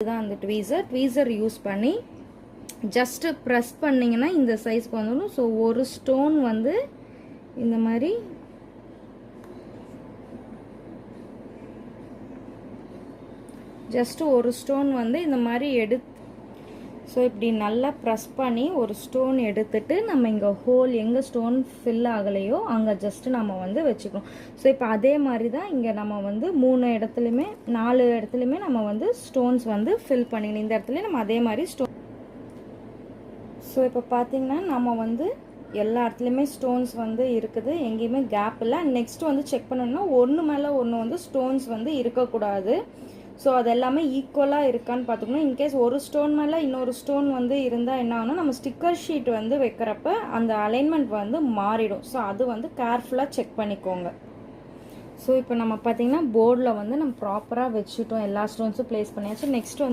தான் அந்த tweezer use பண்ணி ஜஸ்ட்டு ப்ரெஸ் பண்ணிங்கன்னா இந்த சைஸ்க்கு வந்துடும். ஸோ ஒரு ஸ்டோன் வந்து இந்த மாதிரி ஜஸ்ட்டு ஒரு ஸ்டோன் வந்து இந்த மாதிரி ஸோ இப்படி நல்லா ப்ரெஸ் பண்ணி ஒரு ஸ்டோன் எடுத்துட்டு நம்ம இங்கே ஹோல் எங்கே ஸ்டோன் ஃபில் ஆகலையோ அங்கே ஜஸ்ட்டு நம்ம வந்து வச்சுக்கணும். ஸோ இப்போ அதே மாதிரி தான் இங்கே நம்ம வந்து 4 இடத்துலையுமே நம்ம வந்து ஸ்டோன்ஸ் வந்து ஃபில் பண்ணிக்கணும். இந்த இடத்துலையும் நம்ம அதே மாதிரி ஸோ இப்போ பார்த்தீங்கன்னா நம்ம வந்து எல்லா இடத்துலையுமே ஸ்டோன்ஸ் வந்து இருக்குது, எங்கேயுமே கேப் இல்லை. நெக்ஸ்ட் வந்து செக் பண்ணணும்னா ஒன்று மேலே ஒன்று வந்து ஸ்டோன்ஸ் வந்து இருக்கக்கூடாது. ஸோ அது எல்லாமே ஈக்குவலாக இருக்கான்னு பார்த்துக்கணும். இன்கேஸ் ஒரு ஸ்டோன் மேலே இன்னொரு ஸ்டோன் வந்து இருந்தால் என்ன ஆகுனா நம்ம ஸ்டிக்கர் ஷீட் வந்து வைக்கிறப்ப அந்த அலைன்மெண்ட் வந்து மாறிடும். ஸோ அது வந்து கேர்ஃபுல்லாக செக் பண்ணிக்கோங்க. ஸோ இப்போ நம்ம பார்த்தீங்கன்னா போர்டில் வந்து நம்ம ப்ராப்பராக வச்சுட்டோம், எல்லா ஸ்டோன்ஸும் ப்ளேஸ் பண்ணியாச்சு. நெக்ஸ்ட் வந்து